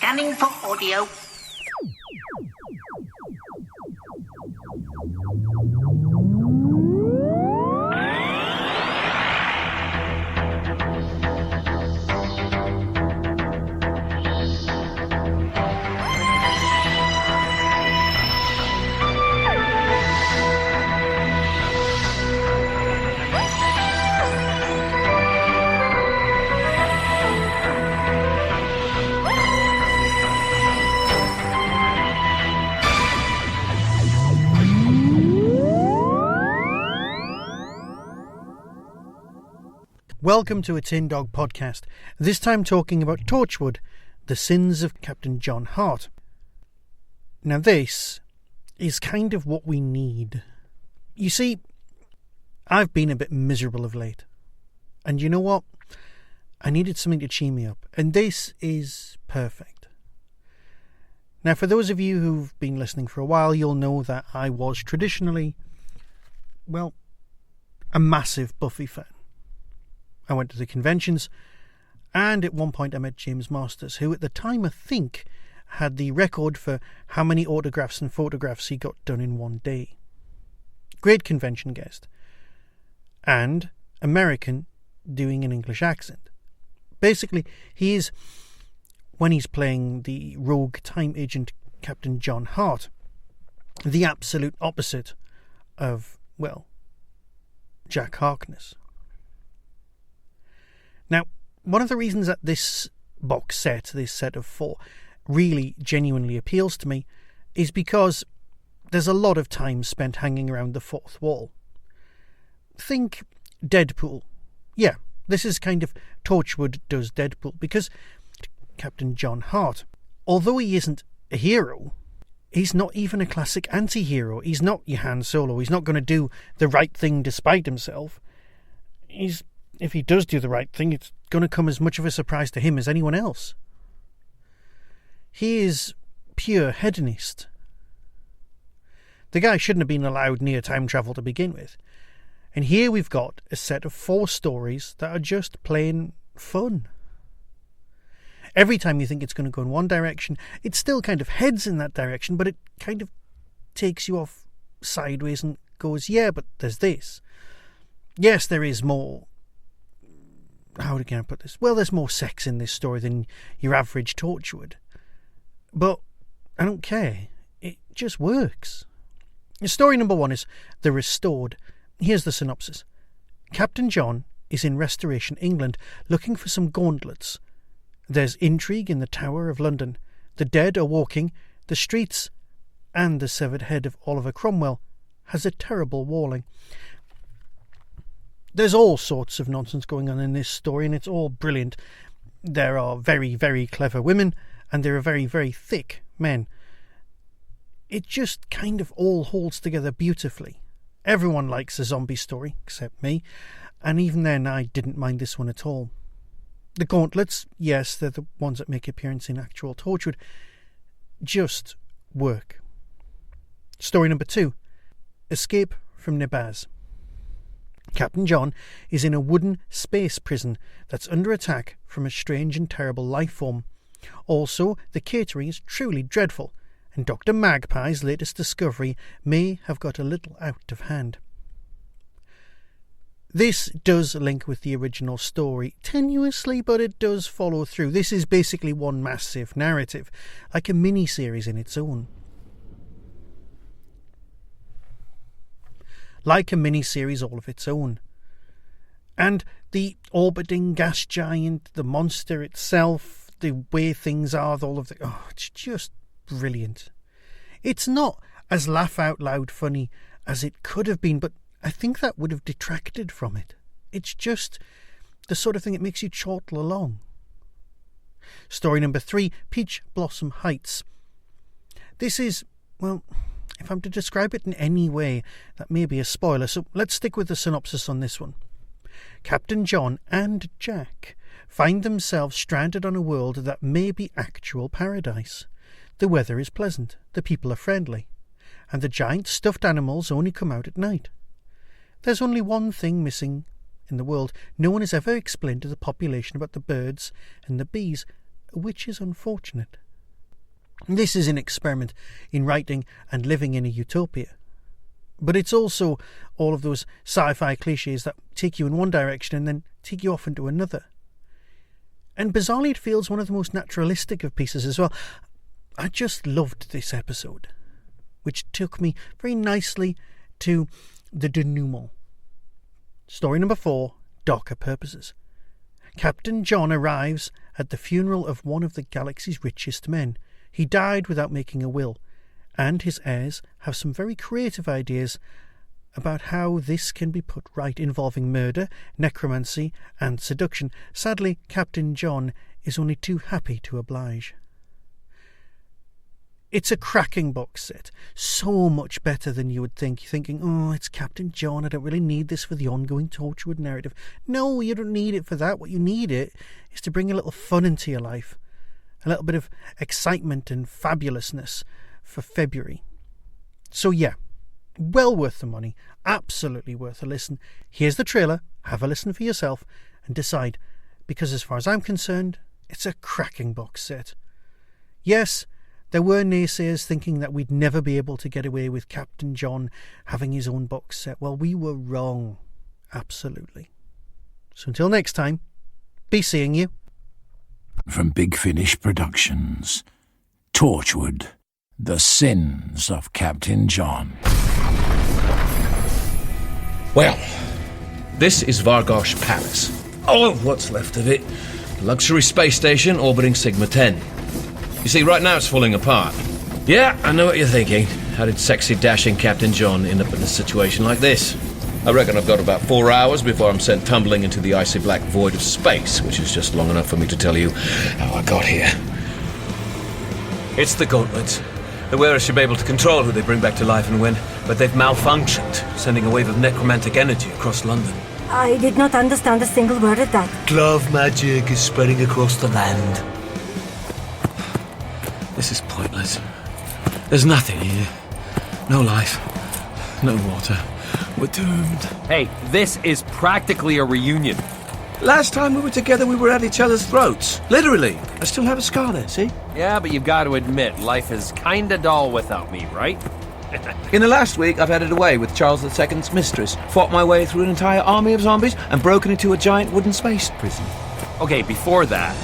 Scanning for audio. Welcome to a Tin Dog podcast, this time talking about Torchwood, the sins of Captain John Hart. Now this is kind of what we need. You see, I've been a bit miserable of late. And you know what? I needed something to cheer me up, and this is perfect. Now for those of you who've been listening for a while, you'll know that I was traditionally, well, a massive Buffy fan. I went to the conventions, and at one point I met James Masters, who at the time I think had the record for how many autographs and photographs he got done in one day. Great convention guest. And American doing an English accent. Basically, he is, when he's playing the rogue time agent Captain John Hart, the absolute opposite of, well, Jack Harkness. Now, one of the reasons that this box set, this set of 4, really genuinely appeals to me is because there's a lot of time spent hanging around the fourth wall. Think Deadpool. Yeah, this is kind of Torchwood does Deadpool, because Captain John Hart, although he isn't a hero, he's not even a classic anti-hero. He's not your Han Solo. He's not going to do the right thing despite himself. If he does do the right thing, it's going to come as much of a surprise to him as anyone else. He is pure hedonist. The guy shouldn't have been allowed near time travel to begin with. And here we've got a set of 4 stories that are just plain fun. Every time you think it's going to go in one direction, it still kind of heads in that direction, but it kind of takes you off sideways and goes, yeah, but there's this. Yes, there is more. How can I put this? Well, there's more sex in this story than your average Torchwood. But I don't care. It just works. Story number 1 is The Restored. Here's the synopsis. Captain John is in Restoration, England, looking for some gauntlets. There's intrigue in the Tower of London. The dead are walking the streets, and the severed head of Oliver Cromwell has a terrible walling. There's all sorts of nonsense going on in this story, and it's all brilliant. There are very, very clever women, and there are very, very thick men. It just kind of all holds together beautifully. Everyone likes a zombie story, except me, and even then I didn't mind this one at all. The gauntlets, yes, they're the ones that make appearance in actual Torchwood, just work. Story number 2, Escape from Nebazz. Captain John is in a wooden space prison that's under attack from a strange and terrible life form. Also, the catering is truly dreadful, and Dr Magpie's latest discovery may have got a little out of hand. This does link with the original story, tenuously, but it does follow through. This is basically one massive narrative, like a mini-series in its own. Like a mini-series all of its own. And the orbiting gas giant, the monster itself, the way things are, all of the... Oh, it's just brilliant. It's not as laugh-out-loud funny as it could have been, but I think that would have detracted from it. It's just the sort of thing that makes you chortle along. Story number 3, Peach Blossom Heights. This is, well, if I'm to describe it in any way, that may be a spoiler, so let's stick with the synopsis on this one. Captain John and Jack find themselves stranded on a world that may be actual paradise. The weather is pleasant, the people are friendly, and the giant stuffed animals only come out at night. There's only one thing missing in the world. No one has ever explained to the population about the birds and the bees, which is unfortunate. This is an experiment in writing and living in a utopia. But it's also all of those sci-fi cliches that take you in one direction and then take you off into another. And bizarrely, it feels one of the most naturalistic of pieces as well. I just loved this episode, which took me very nicely to the denouement. Story number 4, Darker Purposes. Captain John arrives at the funeral of one of the galaxy's richest men. He died without making a will, and his heirs have some very creative ideas about how this can be put right, involving murder, necromancy, and seduction. Sadly, Captain John is only too happy to oblige. It's a cracking box set, so much better than you would think. You're thinking, oh, it's Captain John, I don't really need this for the ongoing Torchwood narrative. No, you don't need it for that. What you need it is to bring a little fun into your life, a little bit of excitement and fabulousness for February. So yeah, well worth the money, absolutely worth a listen. Here's the trailer, have a listen for yourself and decide, because as far as I'm concerned, it's a cracking box set. Yes, there were naysayers thinking that we'd never be able to get away with Captain John having his own box set. Well, we were wrong. Absolutely. So until next time, be seeing you. From Big Finish Productions, Torchwood, The Sins of Captain John. Well, this is Vargosh Palace. All of what's left of it. Luxury space station orbiting Sigma 10. You see, right now it's falling apart. Yeah, I know what you're thinking. How did sexy, dashing Captain John end up in a situation like this? I reckon I've got about 4 hours before I'm sent tumbling into the icy black void of space, which is just long enough for me to tell you how I got here. It's the gauntlets. The wearers should be able to control who they bring back to life and when, but they've malfunctioned, sending a wave of necromantic energy across London. I did not understand a single word of that. Glove magic is spreading across the land. This is pointless. There's nothing here. No life. No water. We're doomed. Hey, this is practically a reunion. Last time we were together, we were at each other's throats. Literally. I still have a scar there, see? Yeah, but you've got to admit, life is kinda dull without me, right? In the last week, I've had it away with Charles II's mistress, fought my way through an entire army of zombies, and broken into a giant wooden space prison. Okay, before that...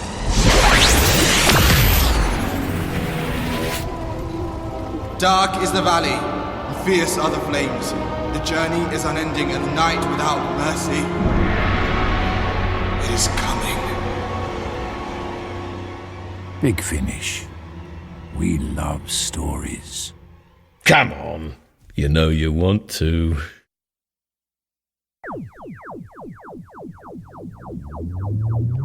Dark is the valley, and fierce are the flames. The journey is unending, and night without mercy. It is coming. Big Finish. We love stories. Come on. You know you want to.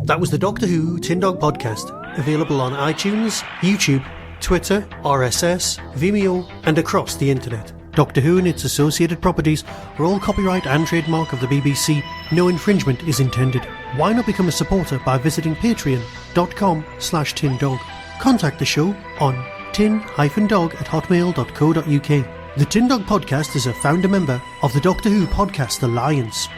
That was the Doctor Who Tin Dog Podcast, available on iTunes, YouTube, Twitter, RSS, Vimeo, and across the internet. Doctor Who and its associated properties are all copyright and trademark of the BBC. No infringement is intended. Why not become a supporter by visiting patreon.com/tindog. Contact the show on tin-dog@hotmail.co.uk. The Tin Dog Podcast is a founder member of the Doctor Who Podcast Alliance.